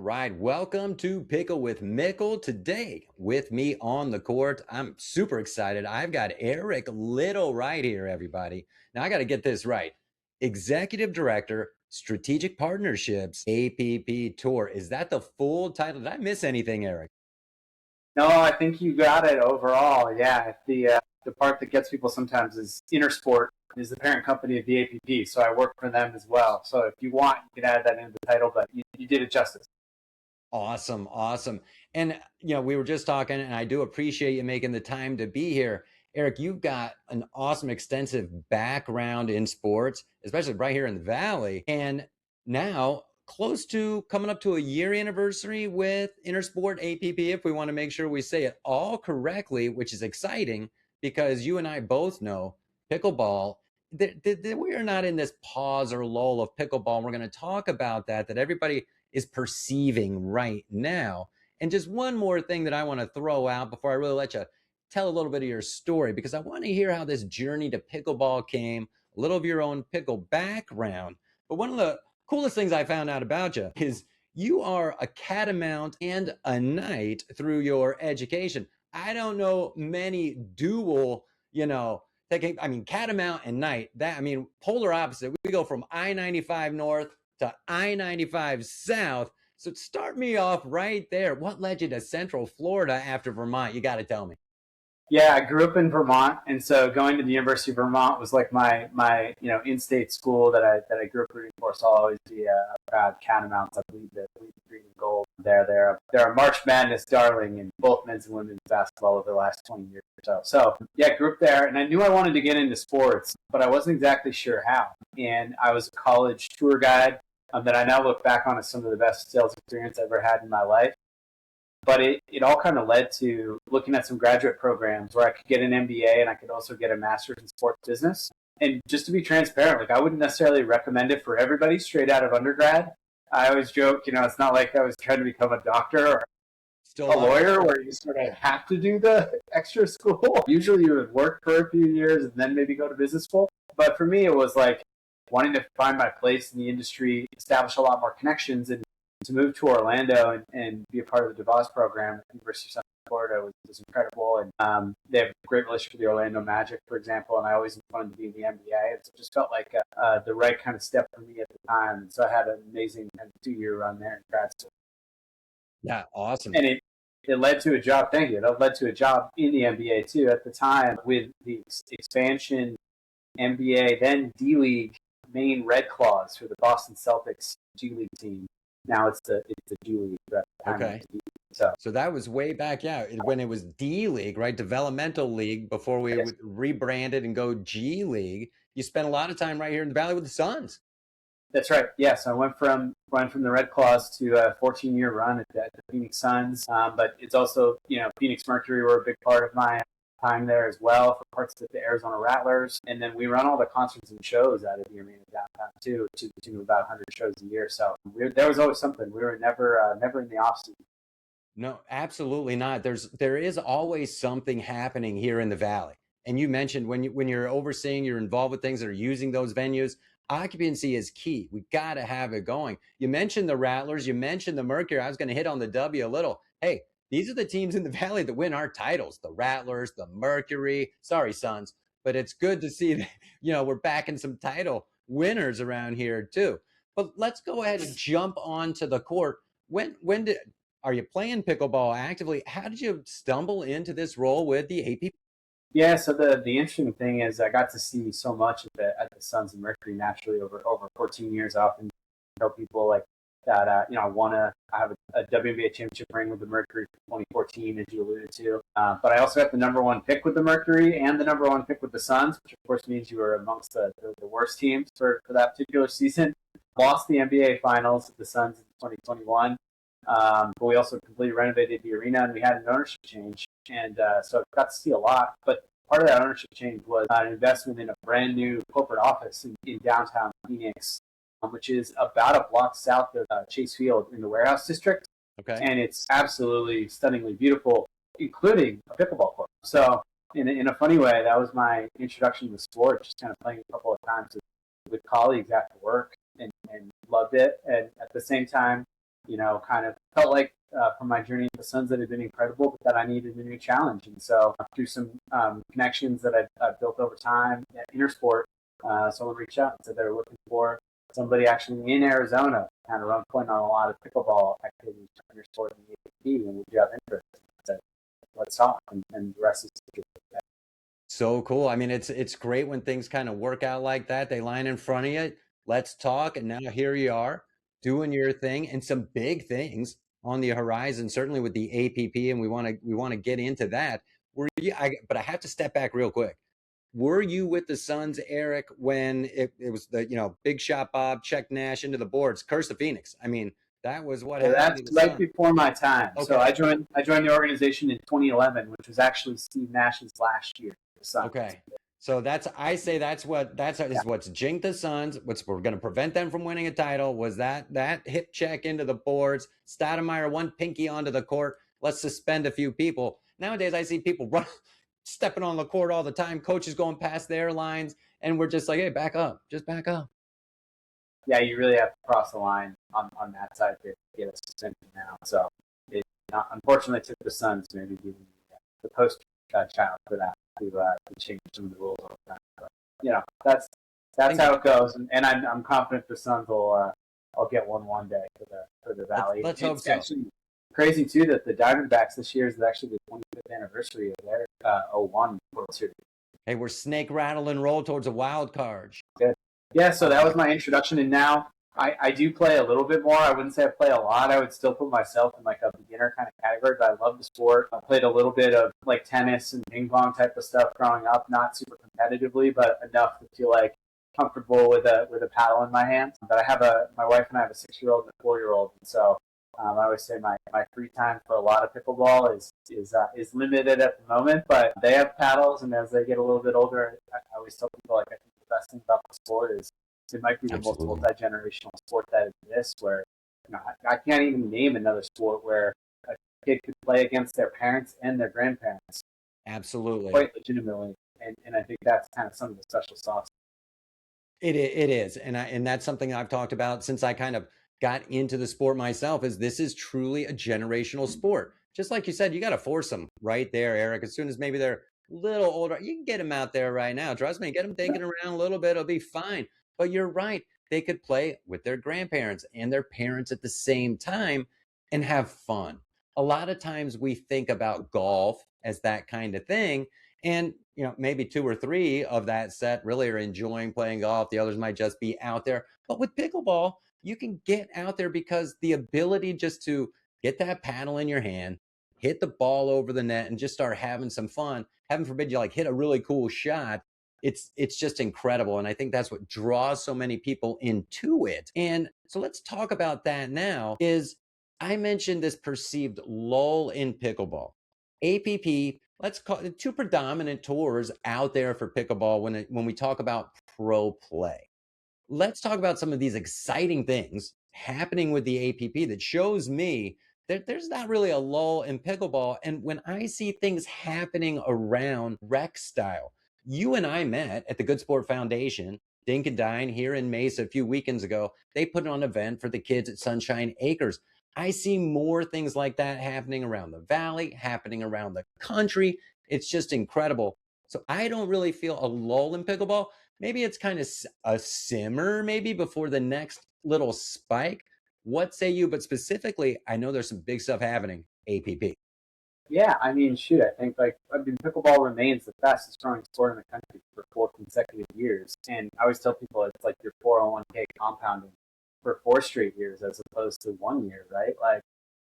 right, welcome to Pickle with Mickle. Today, with me on the court, I'm super excited. I've got Eric Little right here, everybody. Now, I got to get this right. Executive Director, Strategic Partnerships, APP Tour. Is that the full title? Did I miss anything, Eric? No, I think you got it overall. Yeah, the part that gets people sometimes is Intersport is the parent company of the APP, so I work for them as well. So if you want, you can add that into the title, but you did it justice. Awesome, awesome. And we were just talking, and I do appreciate you making the time to be here. Eric, you've got an awesome, extensive background in sports, especially right here in the Valley. And now, close to coming up to a year anniversary with Intersport APP, if we want to make sure we say it all correctly, which is exciting because you and I both know pickleball. We are not in this pause or lull of pickleball. We're going to talk about that everybody is perceiving right now. And just one more thing that I want to throw out before I really let you tell a little bit of your story, because I want to hear how this journey to pickleball came, a little of your own pickle background. But one of the coolest things I found out about you is you are a catamount and a knight through your education. I don't know many dual, catamount and knight. Polar opposite. We go from I-95 north to I-95 south. So start me off right there. What led you to Central Florida after Vermont? You got to tell me. Yeah, I grew up in Vermont, and so going to the University of Vermont was like my in-state school that I grew up rooting for. So I'll always be a proud Catamounts. I believe the green and gold. They're a March Madness darling in both men's and women's basketball over the last 20 years or so. So yeah, grew up there, and I knew I wanted to get into sports, but I wasn't exactly sure how. And I was a college tour guide that I now look back on as some of the best sales experience I ever had in my life. But it all kind of led to looking at some graduate programs where I could get an MBA and I could also get a master's in sports business. And just to be transparent, like I wouldn't necessarily recommend it for everybody straight out of undergrad. I always joke, it's not like I was trying to become a doctor or a lawyer where you sort of have to do the extra school. Usually you would work for a few years and then maybe go to business school. But for me, it was like wanting to find my place in the industry, establish a lot more connections, and to move to Orlando and be a part of the DeVos program at the University of Central Florida was incredible. And they have a great relationship with the Orlando Magic, for example, and I always wanted to be in the NBA. It just felt like the right kind of step for me at the time. And so I had an amazing kind of 2-year run there in grad school. Yeah, awesome. And it led to a job, thank you, it led to a job in the NBA too at the time with the expansion NBA, then D-League main Red Claws for the Boston Celtics G-League team. Now it's the G League. Okay. So that was way back, when it was D League, right? Developmental League before we rebranded and go G League. You spent a lot of time right here in the Valley with the Suns. That's right. Yes, I went from the Red Claws to a 14-year run at the Phoenix Suns. But it's also, Phoenix Mercury were a big part of my time there as well, for parts of the Arizona Rattlers. And then we run all the concerts and shows out of the arena downtown too, to about 100 shows a year. So there was always something. We were never in the off season. No, absolutely not. There is always something happening here in the Valley. And you mentioned when you're overseeing, you're involved with things that are using those venues. Occupancy is key. We got to have it going. You mentioned the Rattlers. You mentioned the Mercury. I was going to hit on the W a little. Hey, these are the teams in the Valley that win our titles, the Rattlers, the Mercury. Sorry, Suns, but it's good to see that, we're backing some title winners around here too. But let's go ahead and jump onto the court. Are you playing pickleball actively? How did you stumble into this role with the AP? Yeah, so the interesting thing is I got to see so much at the Suns and Mercury naturally over 14 years. I often tell people like that, I have a WNBA championship ring with the Mercury for 2014, as you alluded to. But I also got the number one pick with the Mercury and the number one pick with the Suns, which of course means you were amongst the worst teams for that particular season. Lost the NBA Finals with the Suns in 2021. But we also completely renovated the arena and we had an ownership change. And so I got to see a lot. But part of that ownership change was an investment in a brand new corporate office in downtown Phoenix, which is about a block south of Chase Field in the Warehouse District. Okay. And it's absolutely stunningly beautiful, including a pickleball court. So in a funny way, that was my introduction to the sport, just kind of playing a couple of times with colleagues after work and loved it. And at the same time, kind of felt like from my journey at the Suns that had been incredible, but that I needed a new challenge. And so through some connections that I've built over time at Intersport, someone reached out and said they were looking for somebody actually in Arizona, kind of run point on a lot of pickleball activities for Intersport and the APP, and would you have interest? I said, let's talk, and the rest is history. So cool. I mean, it's great when things kind of work out like that. They line in front of you. Let's talk. And now here you are doing your thing and some big things on the horizon, certainly with the APP. And we want to get into that. But I have to step back real quick. Were you with the Suns, Eric, when it was the, big shot Bob, check Nash into the boards, curse the Phoenix? I mean, that was what So happened that's to the right Suns. before my time. Okay. So I joined the organization in 2011, which was actually Steve Nash's last year. The Suns. Okay. So that's what's jinked the Suns. We're going to prevent them from winning a title. Was that hip check into the boards? Stoudemire one pinky onto the court. Let's suspend a few people. Nowadays, I see people stepping on the court all the time. Coaches going past their lines, and we're just like, hey, back up, just back up. Yeah, you really have to cross the line on that side to get a suspension now. So it unfortunately took the Suns maybe giving the post child for that to change some of the rules all the time. But, that's how it goes, and I'm confident the Suns will I'll get one day for the Valley. Let's hope it's so. Actually crazy too that the Diamondbacks this year is actually the 25th anniversary of their 01 World Series. Hey, we're snake rattle and roll towards a wild card. Good. Yeah, so that was my introduction, and now I do play a little bit more. I wouldn't say I play a lot. I would still put myself in like a beginner kind of category, but I love the sport. I played a little bit of like tennis and ping pong type of stuff growing up, not super competitively, but enough to feel like comfortable with a paddle in my hand. But I have my wife and I have a 6-year-old and a 4-year-old, and so I always say my free time for a lot of pickleball is limited at the moment, but they have paddles, and as they get a little bit older, I always tell people like I think the best thing about the sport is it might be the most multi-generational sport that exists, where I can't even name another sport where a kid could play against their parents and their grandparents. Absolutely. Quite legitimately, and I think that's kind of some of the special sauce. It is, and that's something I've talked about since I kind of got into the sport myself. Is this is truly a generational sport? Just like you said, you got to force them right there, Eric. As soon as maybe they're a little older, you can get them out there right now. Trust me, get them thinking around a little bit, it'll be fine. But you're right; they could play with their grandparents and their parents at the same time and have fun. A lot of times we think about golf as that kind of thing, and maybe 2 or 3 of that set really are enjoying playing golf. The others might just be out there. But with pickleball, you can get out there because the ability just to get that paddle in your hand, hit the ball over the net, and just start having some fun. Heaven forbid you hit a really cool shot. It's just incredible. And I think that's what draws so many people into it. And so let's talk about that now. I mentioned this perceived lull in pickleball. APP, let's call it 2 predominant tours out there for pickleball when we talk about pro play. Let's talk about some of these exciting things happening with the APP that shows me that there's not really a lull in pickleball. And when I see things happening around rec style, you and I met at the Good Sport Foundation, Dink and Dine here in Mesa a few weekends ago. They put on an event for the kids at Sunshine Acres. I see more things like that happening around the valley, happening around the country. It's just incredible. So I don't really feel a lull in pickleball. Maybe it's kind of a simmer maybe before the next little spike. What say you? But specifically, I know there's some big stuff happening, APP. Yeah, I mean, shoot, I think pickleball remains the fastest growing sport in the country for 4 consecutive years. And I always tell people it's like your 401k compounding for 4 straight years as opposed to 1 year, right? Like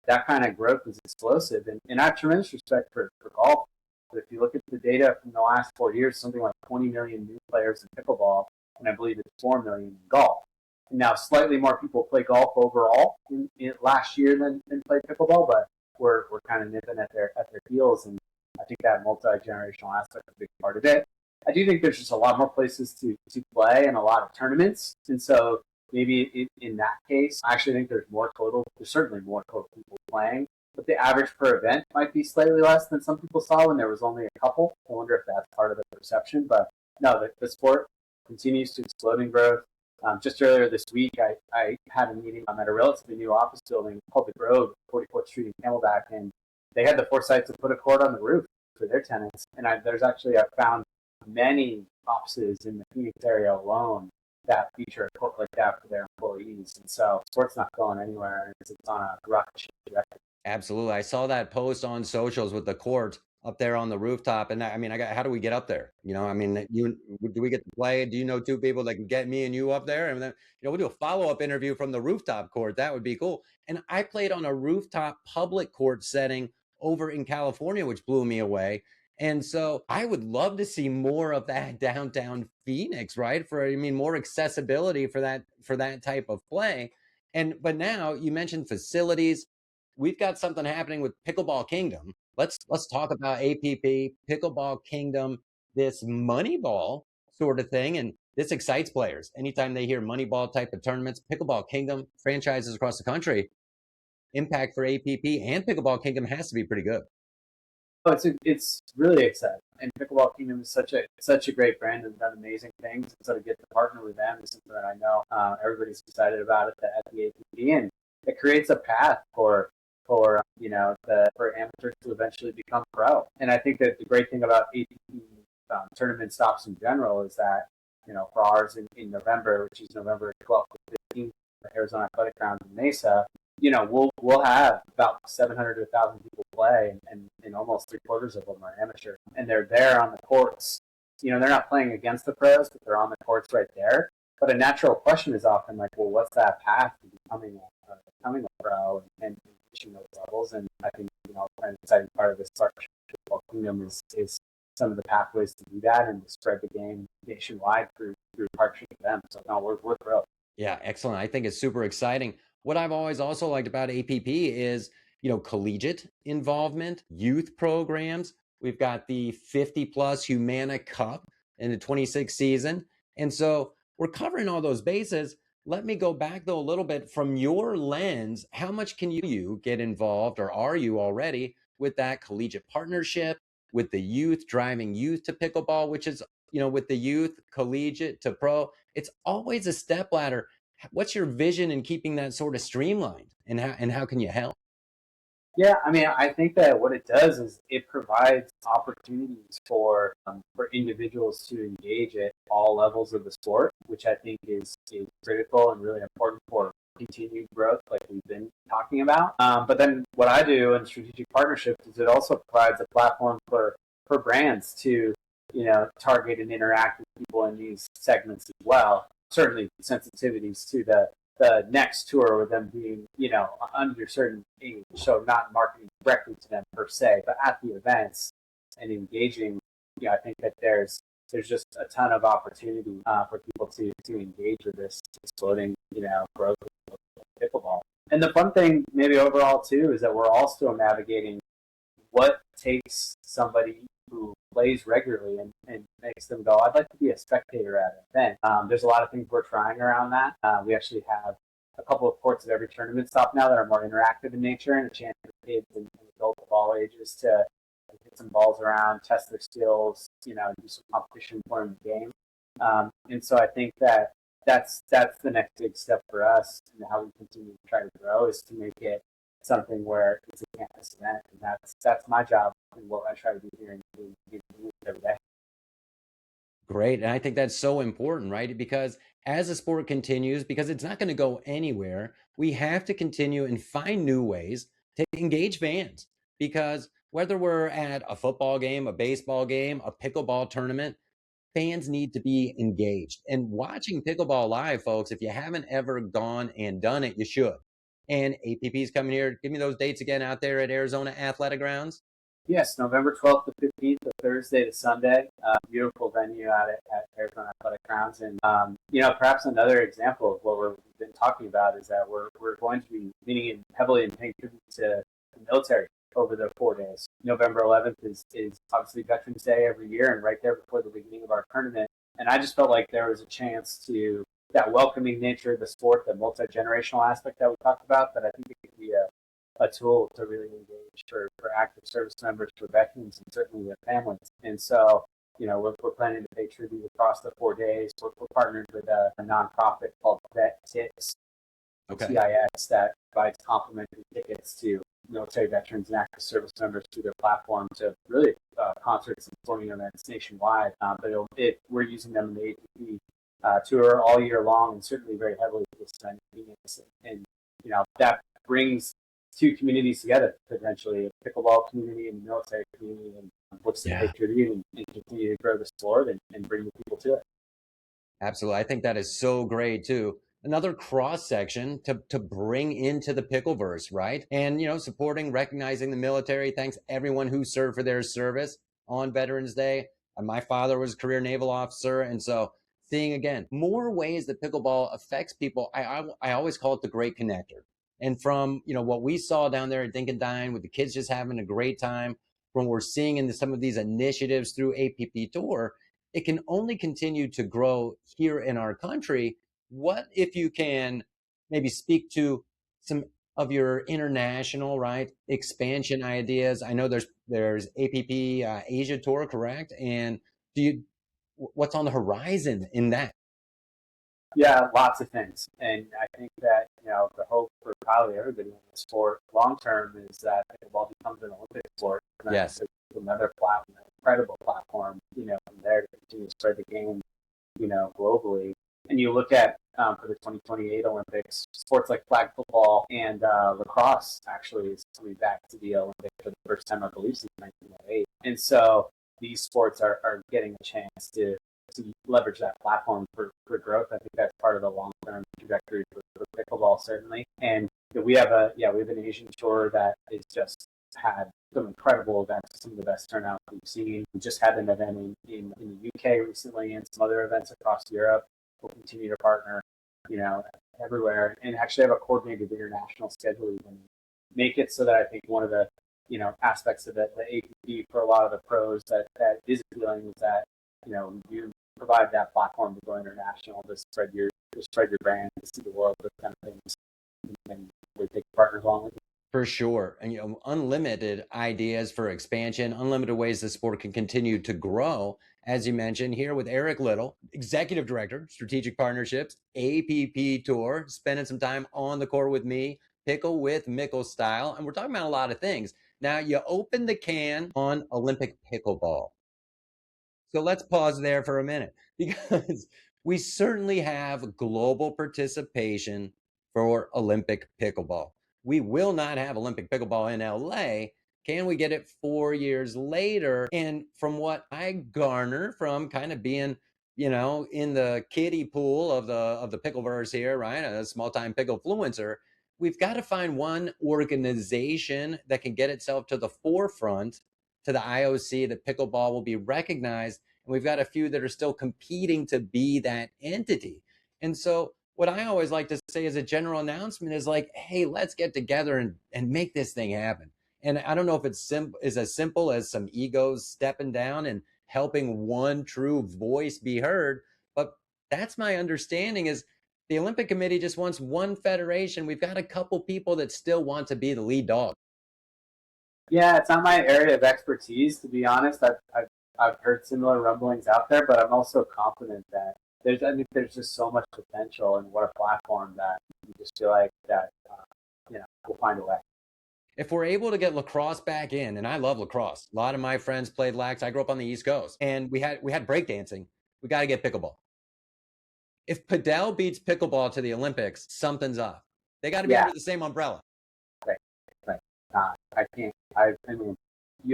that kind of growth is explosive. And I have tremendous respect for golf. But if you look at the data from the last 4 years, something like 20 million new players in pickleball, and I believe it's 4 million in golf. And now slightly more people play golf overall in last year than play pickleball, but we're kind of nipping at their heels, and I think that multi-generational aspect is a big part of it. I do think there's just a lot more places to play and a lot of tournaments, and so maybe in that case, I actually think there's certainly more total people playing, but the average per event might be slightly less than some people saw when there was only a couple. I wonder if that's part of the perception, but no, the sport continues to explode in growth. Just earlier this week, I had a meeting at a relatively new office building called The Grove, 44th Street in Camelback, and they had the foresight to put a court on the roof for their tenants. And I've found many offices in the Phoenix area alone that feature a court like that for their employees. And so sport's not going anywhere. It's on a rocket trajectory. Absolutely. I saw that post on socials with the court up there on the rooftop. And I mean, how do we get up there? I mean, do we get to play? Do you know two people that can get me and you up there? And then, we'll do a follow-up interview from the rooftop court. That would be cool. And I played on a rooftop public court setting over in California, which blew me away. And so I would love to see more of that downtown Phoenix, right? More accessibility for that type of play. But now you mentioned facilities. We've got something happening with Pickleball Kingdom. Let's talk about APP, Pickleball Kingdom, this Moneyball sort of thing. And this excites players. Anytime they hear Moneyball type of tournaments, Pickleball Kingdom, franchises across the country, impact for APP and Pickleball Kingdom has to be pretty good. Oh, it's really exciting, and Pickleball Kingdom is such a great brand and done amazing things. And so to get to partner with them is something that I know everybody's excited about it at the APP, and it creates a path for amateurs to eventually become pro. And I think that the great thing about APP tournament stops in general is that for ours in November, which is November 12th to 15th, the Arizona Athletic Grounds in Mesa. We'll have about 700 to 1,000 people play, and almost 3/4 of them are amateur, and they're there on the courts. They're not playing against the pros, but they're on the courts right there. But a natural question is often like, well, what's that path to becoming a pro and reaching those levels? And I think an exciting part of this partnership with Kingdom is some of the pathways to do that and to spread the game nationwide through partnership with them. So no, we're thrilled. Yeah, excellent. I think it's super exciting. What I've always also liked about APP is, collegiate involvement, youth programs. We've got the 50 plus Humana Cup in the 26th season. And so we're covering all those bases. Let me go back though a little bit from your lens. How much can you get involved, or are you already, with that collegiate partnership, with the youth, driving youth to pickleball, which is, with the youth, collegiate to pro? It's always a step ladder. What's your vision in keeping that sort of streamlined, and how can you help? Yeah, I think that what it does is it provides opportunities for individuals to engage at all levels of the sport, which I think is critical and really important for continued growth, like we've been talking about. But then what I do in strategic partnerships is it also provides a platform for brands to target and interact with people in these segments as well. Certainly sensitivities to the next tour with them being, under a certain age. So not marketing directly to them per se, but at the events and engaging. I think that there's just a ton of opportunity for people to engage with this exploding, growth of pickleball. And the fun thing maybe overall too is that we're all still navigating what takes somebody who plays regularly and makes them go, I'd like to be a spectator at an event. There's a lot of things we're trying around that. We actually have a couple of courts at every tournament stop now that are more interactive in nature, and a chance for kids and adults of all ages to hit some balls around, test their skills, do some competition for the game. And so I think that that's the next big step for us, and how we continue to try to grow is to make it something where it's a campus event, and that's my job and what I try to do here in every day. Great. And I think that's so important, right? Because as the sport continues, because it's not going to go anywhere, we have to continue and find new ways to engage fans. Because whether we're at a football game, a baseball game, a pickleball tournament, fans need to be engaged. And watching pickleball live, folks, if you haven't ever gone and done it, you should. And APP's coming here. Give me those dates again out there at Arizona Athletic Grounds. Yes, November 12th to 15th, the Thursday to Sunday. Beautiful venue at Arizona Athletic Grounds. And, perhaps another example of what we've been talking about is that we're going to be leaning in heavily and paying tribute to the military over the 4 days. November 11th is obviously Veterans Day every year, and right there before the beginning of our tournament. And I just felt like there was a chance to that welcoming nature of the sport, the multi-generational aspect that we talked about, that I think it could be a tool to really engage for active service members, for veterans, and certainly their families. And so, we're planning to pay tribute across the 4 days. We're partnered with a nonprofit called Vet Tips, Okay. TIX, that provides complimentary tickets to military veterans and active service members through their platform to really concerts and sporting events nationwide. We're using them in the ATP tour all year long, and certainly very heavily for this time of Phoenix. And that brings two communities together, potentially a pickleball community and a military community, and looks to pay tribute and continue to grow the sport and bring the people to it. Absolutely. I think that is so great too. Another cross section to bring into the Pickleverse, right? And, supporting, recognizing the military. Thanks everyone who served for their service on Veterans Day. My father was a career naval officer. And so seeing again, more ways that pickleball affects people. I always call it the great connector. And from, what we saw down there at Dinking Around with the kids just having a great time, from what we're seeing in some of these initiatives through APP Tour, it can only continue to grow here in our country. What if you can maybe speak to some of your international, right, expansion ideas? I know there's APP Asia Tour, correct? And what's on the horizon in that? Yeah, lots of things. And I think that, the hope for probably everybody in the sport long term is that pickleball becomes an Olympic sport. And Yes. Another platform, an incredible platform, from there to continue to spread the game, globally. And you look at for the 2028 Olympics, sports like flag football and lacrosse actually is coming back to the Olympics for the first time, I believe, since 1908. And so these sports are getting a chance to leverage that platform for growth. I think that's part of the long-term trajectory for pickleball, certainly. And we have an Asian tour that is just had some incredible events, some of the best turnouts we've seen. We just had an event in the UK recently and some other events across Europe. We'll continue to partner, everywhere, and actually have a coordinated international schedule even. Make it so that I think one of the, aspects of the APP for a lot of the pros that is appealing is that, you provide that platform to go international, to spread your brand, to see the world, those kind of things, and we take partners along with you. For sure. And, unlimited ideas for expansion, unlimited ways the sport can continue to grow. As you mentioned here with Eric Little, Executive Director, Strategic Partnerships, APP Tour, spending some time on the court with me, Pickle with Mickle style. And we're talking about a lot of things. Now, you open the can on Olympic pickleball. So let's pause there for a minute because we certainly have global participation for Olympic pickleball. We will not have Olympic pickleball in LA. Can we get it 4 years later? And from what I garner from kind of being, in the kiddie pool of the Pickleverse here, right? A small time pickle influencer, we've got to find one organization that can get itself to the forefront to the IOC that pickleball will be recognized. And we've got a few that are still competing to be that entity. And so what I always like to say as a general announcement is like, hey, let's get together and make this thing happen. And I don't know if it's as simple as some egos stepping down and helping one true voice be heard. But that's my understanding is the Olympic Committee just wants one federation. We've got a couple people that still want to be the lead dog. Yeah, it's not my area of expertise, to be honest. I've heard similar rumblings out there, but I'm also confident that there's just so much potential and what a platform that you just feel like that, we'll find a way. If we're able to get lacrosse back in, and I love lacrosse, a lot of my friends played lax. I grew up on the East Coast, and we had breakdancing. We got to get pickleball. If Padel beats pickleball to the Olympics, something's up. They got to be under the same umbrella. Right. I can't. I mean,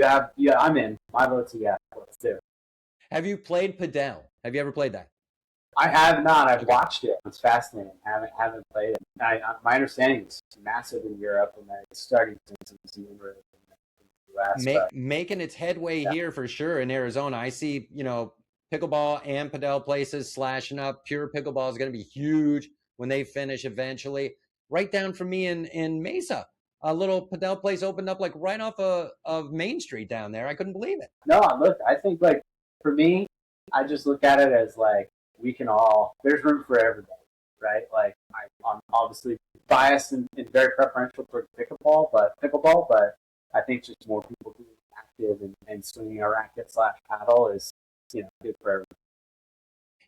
I'm in. My vote's a yes. Let's do it. Have you played Padel? Have you ever played that? I have not. I've watched it. It's fascinating. Haven't played it. My understanding is massive in Europe, and that it's starting to see in the US. Making its headway here for sure in Arizona. I see, pickleball and Padel places slashing up. Pure pickleball is going to be huge when they finish eventually. Right down from me in Mesa, a little Padel place opened up like right off of Main Street down there. I couldn't believe it. No, look, I think like for me, I just look at it as like there's room for everybody, right? Like I'm obviously biased and very preferential toward pickleball, but I think just more people being active and swinging a racket / paddle is good for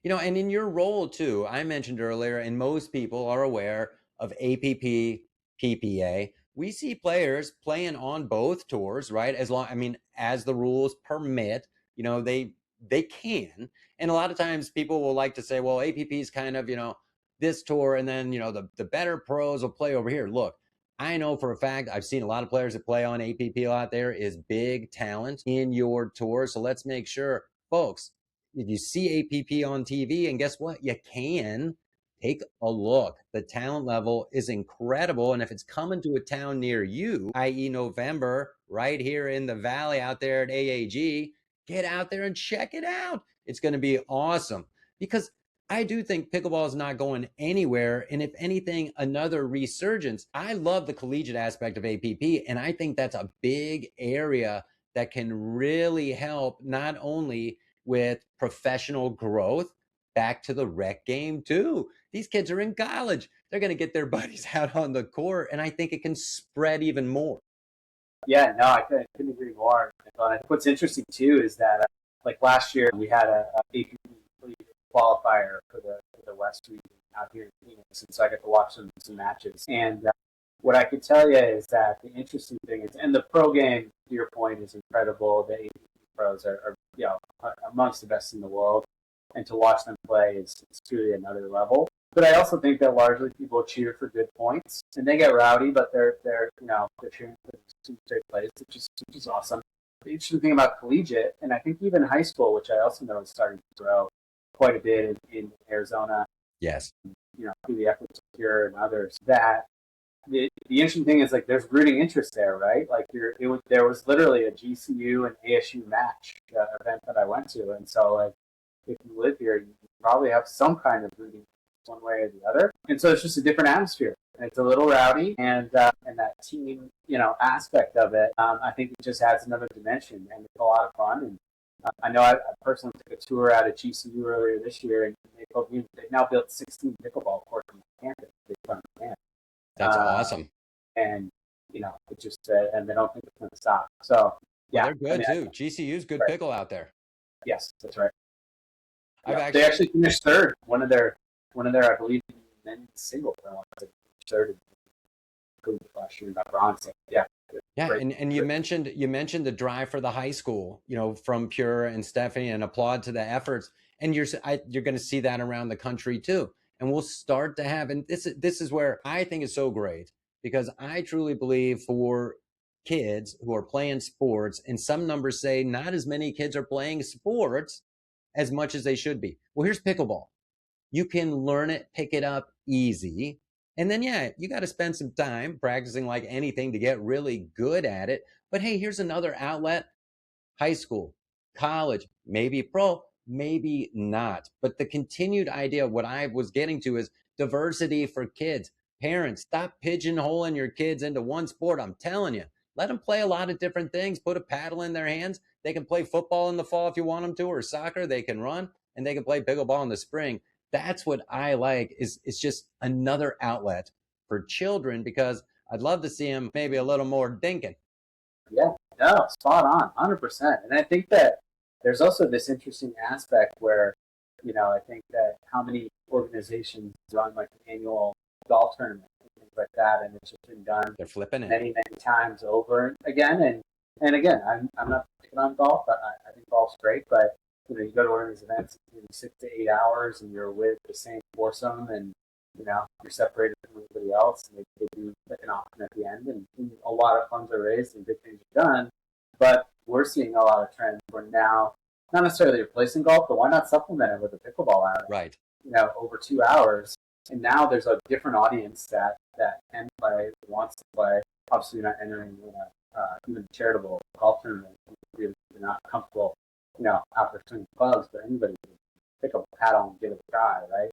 everyone. And in your role too, I mentioned earlier, and most people are aware of APP, PPA. We see players playing on both tours, right? As the rules permit, they can. And a lot of times people will like to say, well, APP is kind of, this tour, and then, the better pros will play over here. Look, I know for a fact, I've seen a lot of players that play on APP a lot. There is big talent in your tour. So let's make sure, folks, if you see APP on TV, and guess what? You can take a look. The talent level is incredible. And if it's coming to a town near you, i.e., November, right here in the valley out there at AAG, get out there and check it out. It's going to be awesome because I do think pickleball is not going anywhere. And if anything, another resurgence. I love the collegiate aspect of APP. And I think that's a big area that can really help not only with professional growth back to the rec game too. These kids are in college. They're going to get their buddies out on the court. And I think it can spread even more. Yeah, no, I couldn't agree more. I think what's interesting too is that like last year we had a APP qualifier for the West region out here in Phoenix, and so I got to watch some matches. And what I could tell you is that the interesting thing is, and the pro game, to your point, is incredible. The APP pros are amongst the best in the world, and to watch them play is truly another level. But I also think that largely people cheer for good points, and they get rowdy, but they're cheering for some great plays, which is awesome. The interesting thing about collegiate, and I think even high school, which I also know is starting to grow quite a bit in Arizona. Yes. Through the efforts of Cure and others, that the interesting thing is like there's rooting interest there, right? Like there was literally a GCU and ASU match event that I went to, and so like if you live here, you probably have some kind of rooting one way or the other, and so it's just a different atmosphere. It's a little rowdy, and that team aspect of it, I think it just adds another dimension, and it's a lot of fun. And I know I personally took a tour out at GCU earlier this year, and they told me they've now built 16 pickleball courts on campus. That's awesome. And it just and they don't think it's going to stop. So yeah, they're good too. GCU's good right. Pickle out there. Yes, that's right. They actually finished third. One of their I believe men's single third last year, got bronze. Yeah. Yeah, and you mentioned the drive for the high school, from Pure and Stephanie, and applaud to the efforts. And you're going to see that around the country too. And we'll start to have, and this is where I think is so great, because I truly believe for kids who are playing sports, and some numbers say not as many kids are playing sports as much as they should be. Well, here's pickleball. You can learn it, pick it up easy. And then, you got to spend some time practicing like anything to get really good at it. But hey, here's another outlet: high school, college, maybe pro, maybe not. But the continued idea of what I was getting to is diversity for kids. Parents, stop pigeonholing your kids into one sport. I'm telling you, let them play a lot of different things. Put a paddle in their hands. They can play football in the fall if you want them to, or soccer. They can run, and they can play pickleball in the spring. That's what I like, is it's just another outlet for children, because I'd love to see them maybe a little more dinking. Yeah, no, spot on, 100%. And I think that there's also this interesting aspect where, I think that how many organizations run like an annual golf tournament and things like that, and it's just been done. They're flipping it many times over again. And again, I'm not picking on golf. I think golf's great, but you go to one of these events in 6 to 8 hours, and you're with the same foursome, and you're separated from everybody else, and they do like an auction at the end, and a lot of funds are raised and big things are done. But we're seeing a lot of trends where now, not necessarily replacing golf, but why not supplement it with a pickleball outing? Right. Over 2 hours, and now there's a different audience that can play, wants to play. Obviously, you're not entering even a charitable golf tournament if you're not comfortable, out there swinging clubs, but anybody can pick up a paddle and give it a try, right?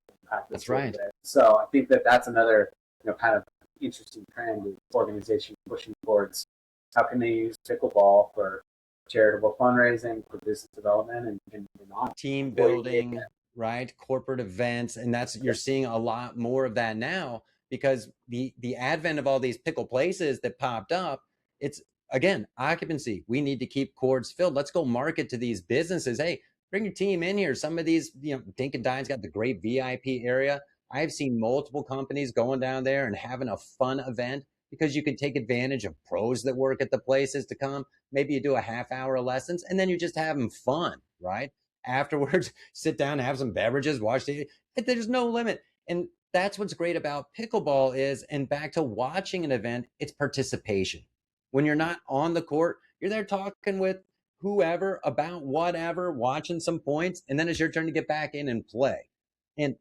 That's right. So I think that's another, kind of interesting trend, is organizations pushing towards how can they use pickleball for charitable fundraising, for business development, and on team building, right? Corporate events, and you're seeing a lot more of that now, because the advent of all these pickle places that popped up, it's again occupancy. We need to keep courts filled. Let's go market to these businesses. Hey, Bring your team in here. Some of these, Dinkin' Dine's got the great VIP area. I've seen multiple companies going down there and having a fun event because you can take advantage of pros that work at the places to come. Maybe you do a half hour of lessons and then you're just having fun, right? Afterwards, sit down, have some beverages, watch TV. There's no limit. And that's what's great about pickleball is, and back to watching an event, it's participation. When you're not on the court, you're there talking with whoever about whatever, watching some points, and then it's your turn to get back in and play. And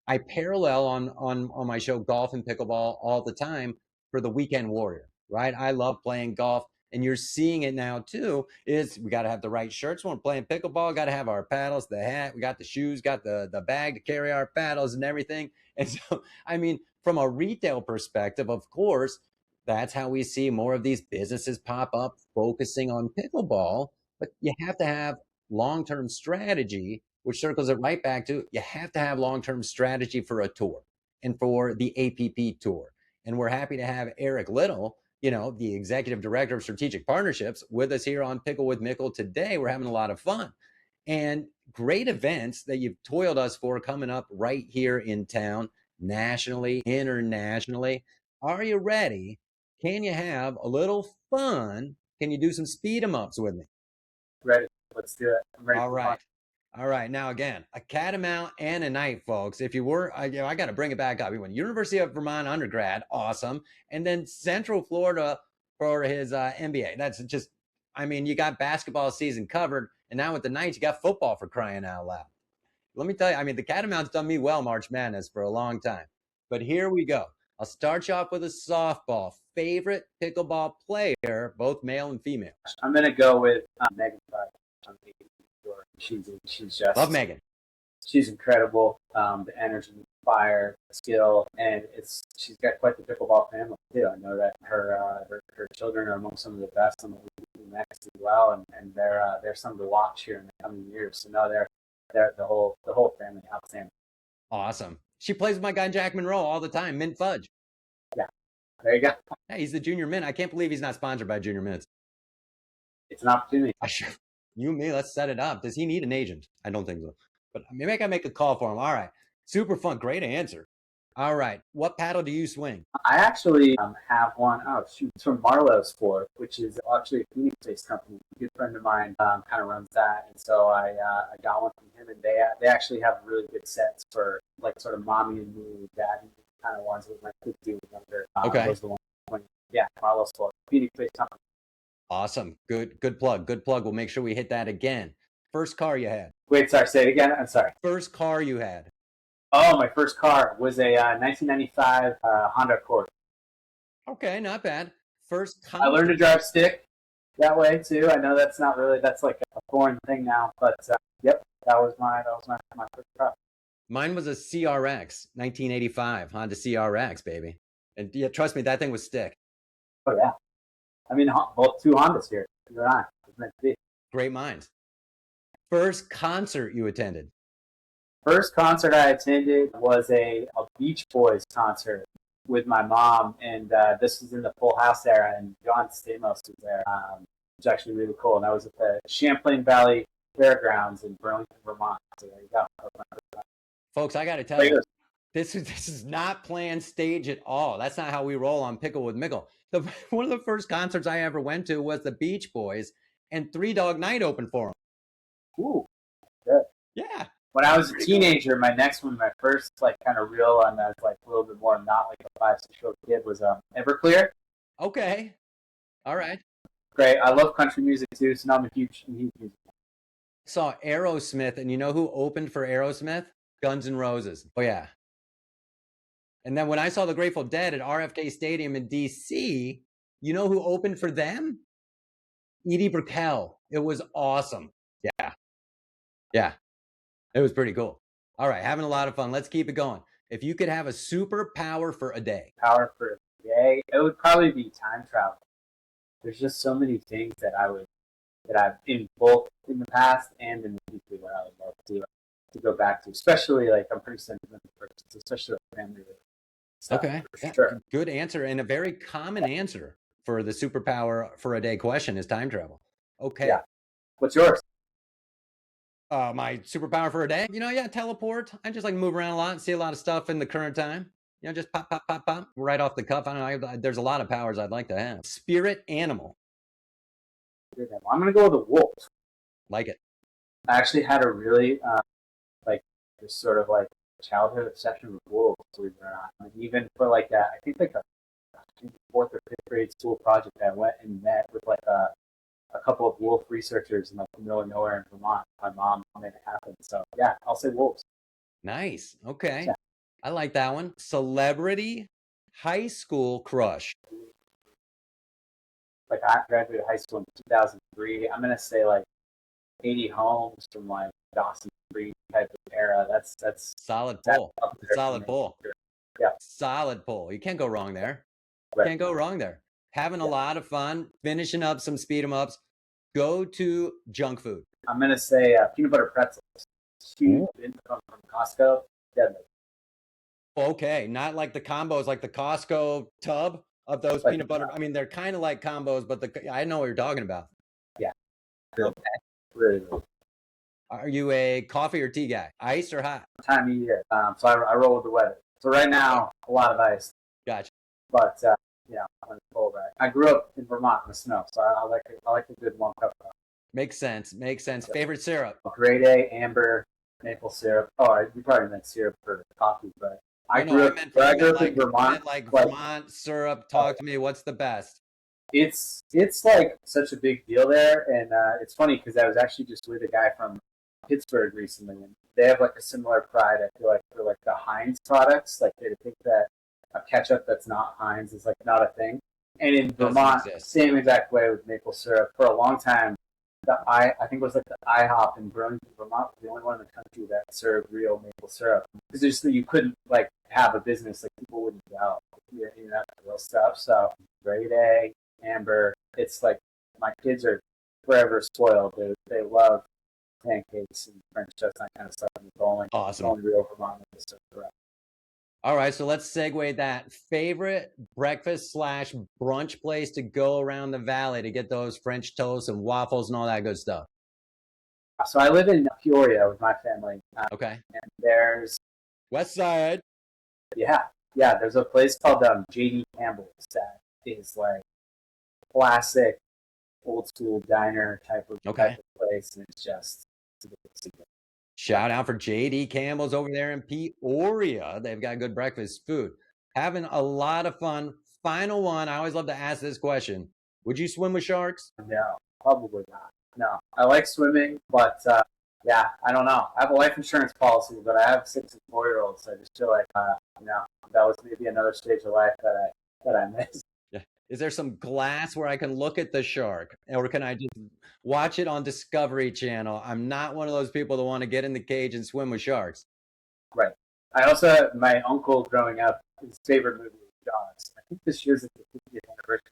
I parallel on my show golf and pickleball all the time for the weekend warrior, right? I love playing golf, and you're seeing it now too. Is we got to have the right shirts when we're playing pickleball. Got to have our paddles, the hat, we got the shoes, got the bag to carry our paddles and everything. And so, I mean, from a retail perspective, of course, that's how we see more of these businesses pop up focusing on pickleball. But you have to have long-term strategy, which circles it right back to you have to have long-term strategy for a tour and for the APP tour. And we're happy to have Eric Little, the executive director of strategic partnerships, with us here on Pickle with Mickle today. We're having a lot of fun and great events that you've toiled us for coming up right here in town, nationally, internationally. Are you ready? Can you have a little fun? Can you do some speed 'em ups with me? Ready? Let's do it. I'm ready All for fun. right. All right. Now, again, a catamount and a night, folks. If you were, I got to bring it back up. He went University of Vermont undergrad. Awesome. And then Central Florida for his MBA. That's just, I mean, you got basketball season covered. And now with the Knights, you got football for crying out loud. Let me tell you, I mean, the Catamounts done me well March Madness for a long time. But here we go. I'll start you off with a softball. Favorite pickleball player, both male and female? I'm gonna go with Megan. She's just Love Megan. She's incredible. The energy, fire, skill, and she's got quite the pickleball family too. I know that her children are among some of the best on the league next as well, and they're some to watch here in the coming years. So no, they're the whole family outstanding. Awesome. She plays with my guy Jack Monroe all the time, Mint Fudge. Yeah, there you go. Hey, he's the Junior Mint. I can't believe he's not sponsored by Junior Mints. It's an opportunity. You and me, let's set it up. Does he need an agent? I don't think so. But maybe I can make a call for him. All right. Super fun. Great answer. All right. What paddle do you swing? I actually have one. Oh, shoot. It's from Marlowe's Sport, which is actually a Phoenix-based company. A good friend of mine kind of runs that. And so I got one from him. And they actually have really good sets for like sort of mommy and me, daddy kind of ones with my kids doing younger. Okay. Those are the ones. Yeah, Marlowe's Sport. Phoenix-based company. Awesome. Good plug. Good plug. We'll make sure we hit that again. First car you had? Wait, sorry. Say it again. I'm sorry. First car you had? Oh, my first car was a 1995 Honda Accord. Okay, not bad. First I learned to drive stick that way too. I know that's like a foreign thing now, but yep, that was my first car. Mine was a CRX, 1985 Honda CRX, baby. And yeah, trust me, that thing was stick. Oh yeah, I mean both two Hondas here. You're on. It's meant to be. Great minds. First concert you attended? First concert I attended was a Beach Boys concert with my mom, and this was in the Full House era, and John Stamos was there. It was actually really cool, and that was at the Champlain Valley Fairgrounds in Burlington, Vermont. So there you go. Folks, I got to tell you, this is not planned stage at all. That's not how we roll on Pickle with Mickle. One of the first concerts I ever went to was the Beach Boys, and Three Dog Night opened for them. Ooh, good. Yeah. When I was a teenager, my first like kind of real, and I was like a little bit more not like a 5-6-year-old kid, was Everclear. Okay. All right. Great. I love country music too, so now I'm a huge music fan. Saw Aerosmith, and you know who opened for Aerosmith? Guns N' Roses. Oh yeah. And then when I saw the Grateful Dead at RFK Stadium in DC, you know who opened for them? Edie Brickell. It was awesome. Yeah. Yeah. It was pretty cool. All right. Having a lot of fun. Let's keep it going. If you could have a superpower for a day. Power for a day, it would probably be time travel. There's just so many things that I've in both in the past and in the future that I would love to go back to. Especially like I'm pretty sentimental person, especially with family stuff. Okay. Yeah, sure. Good answer, and a very common answer for the superpower for a day question is time travel. Okay. Yeah. What's yours? My superpower for a day, yeah, teleport. I just like to move around a lot and see a lot of stuff in the current time. Just pop, pop, pop, pop, right off the cuff. I don't know. There's a lot of powers I'd like to have. Spirit animal, I'm gonna go with a wolf. like it. I actually had a really like this sort of like childhood obsession with wolves, believe it or not. And even for like that, I think like a fourth or fifth grade school project, I went and met with like a couple of wolf researchers in like the middle of nowhere in Vermont. My mom made it happen. So yeah, I'll say wolves. Nice. Okay. Yeah. I like that one. Celebrity high school crush. Like I graduated high school in 2003. I'm gonna say like 80 Homes from like Dawson Creek type of era. That's Solid that's pull. up there for Solid me. pull. Yeah. Solid pull. You can't go wrong there. Right. Can't go wrong there. Having a lot of fun, finishing up some speed 'em ups. Go to junk food. I'm gonna say peanut butter pretzels. Huge from Costco. Deadly. Okay, not like the combos, like the Costco tub of those Like, peanut butter. I mean, they're kind of like combos, but I know what you're talking about. Yeah. Okay. Really. Are you a coffee or tea guy? Ice or hot? Time of year. So I roll with the weather. So right now, a lot of ice. Gotcha. But yeah, I'm cold. Right. I grew up in Vermont in the snow, so I like a good warm cup of coffee. Makes sense. Makes sense. Favorite syrup? Grade A amber maple syrup. Oh, you probably meant syrup for coffee, but I grew up in Vermont. I meant like Vermont syrup. Talk to me. What's the best? It's like such a big deal there, and it's funny because I was actually just with a guy from Pittsburgh recently, and they have like a similar pride. I feel like for like the Heinz products, like they think that a ketchup that's not Heinz is like not a thing. And in Vermont, same exact way with maple syrup. For a long time, I think it was like the IHOP in Burlington, Vermont, was the only one in the country that served real maple syrup because just you couldn't like have a business, like people wouldn't go, you know, real stuff. So grade A, amber. It's like my kids are forever spoiled. They love pancakes and French toast and that kind of stuff. And it's only awesome. Only real Vermont maple syrup. All right, so let's segue that. Favorite breakfast / brunch place to go around the valley to get those French toasts and waffles and all that good stuff? So I live in Peoria with my family. Okay. And there's West Side. Yeah. There's a place called J.D. Campbell's that is like classic old school diner type of place, and it's just shout out for J.D. Campbell's over there in Peoria. They've got good breakfast food. Having a lot of fun. Final one. I always love to ask this question. Would you swim with sharks? No, probably not. No, I like swimming, but yeah, I don't know. I have a life insurance policy, but I have 6 and 4-year-olds, so I just feel like that was maybe another stage of life that I missed. Yeah. Is there some glass where I can look at the shark, or can I just watch it on Discovery Channel? I'm not one of those people that want to get in the cage and swim with sharks. Right. I also, my uncle growing up, his favorite movie was Jaws. I think this year's the 50th anniversary.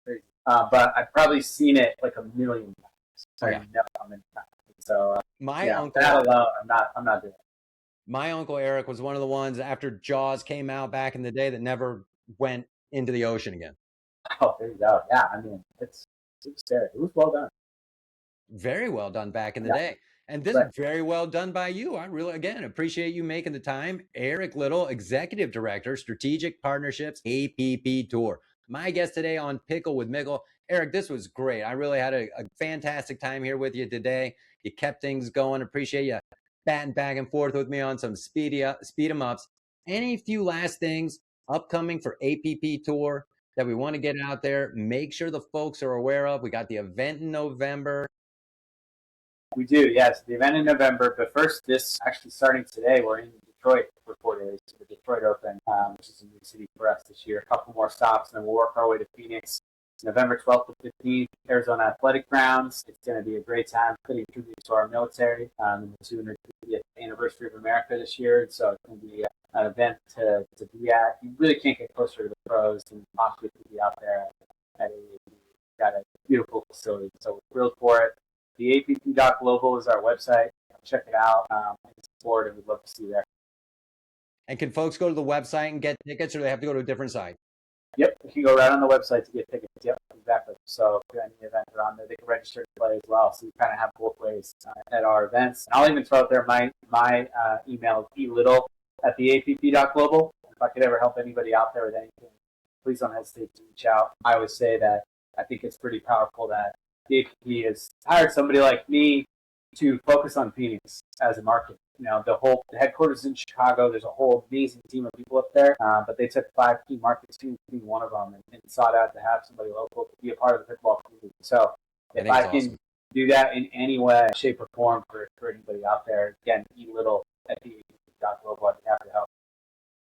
Crazy. But I've probably seen it like a million times. So yeah. So my uncle, that alone, I'm not doing it. My uncle Eric was one of the ones after Jaws came out back in the day that never went into the ocean again. Oh, there you go. Yeah, I mean, it was well done. Very well done back in the day. And this is very well done by you. I really, again, appreciate you making the time. Eric Little, Executive Director, Strategic Partnerships, APP Tour. My guest today on Pickle with Mickle. Eric, this was great. I really had a fantastic time here with you today. You kept things going. Appreciate you batting back and forth with me on some speed 'em ups. Any few last things upcoming for APP Tour that we want to get out there? Make sure the folks are aware of. We got the event in November. We do, yes. The event in November, but first, this actually starting today, we're in Detroit for 4 days. So the Detroit Open, which is a new city for us this year. A couple more stops, and then we'll work our way to Phoenix. November 12th to 15th, Arizona Athletic Grounds. It's going to be a great time putting tribute to our military and the 250th anniversary of America this year. And so it's going to be an event to be at. You really can't get closer to the pros and possibly be out there at got a beautiful facility. So we're thrilled for it. The app.global is our website. Check it out and support, and we'd love to see you there. And can folks go to the website and get tickets, or they have to go to a different site? Yep, you can go right on the website to get tickets. Yep, exactly. So if any events are on there, they can register to play as well. So you kind of have both ways at our events. And I'll even throw out there my email is eLittle@theapp.global. If I could ever help anybody out there with anything, please don't hesitate to reach out. I always say that I think it's pretty powerful that the APP has hired somebody like me to focus on Phoenix as a market. The headquarters in Chicago. There's a whole amazing team of people up there, but they took 5 key markets, Phoenix being one of them, and sought out to have somebody local to be a part of the pickleball community. So I if think I it's can awesome. do that in any way, shape, or form for anybody out there, again, eLittle@the.global, I'd be happy to help.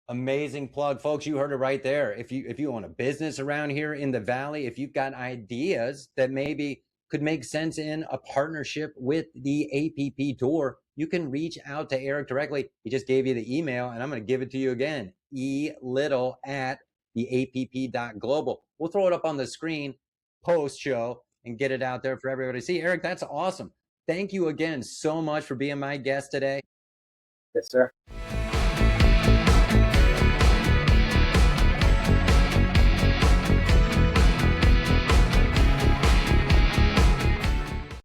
Amazing plug, folks. You heard it right there. If you own a business around here in the valley, if you've got ideas that maybe could make sense in a partnership with the APP tour, you can reach out to Eric directly. He just gave you the email, and I'm going to give it to you again. elittle@theapp.global. We'll throw it up on the screen post show and get it out there for everybody to see. Eric, that's awesome. Thank you again so much for being my guest today. Yes, sir.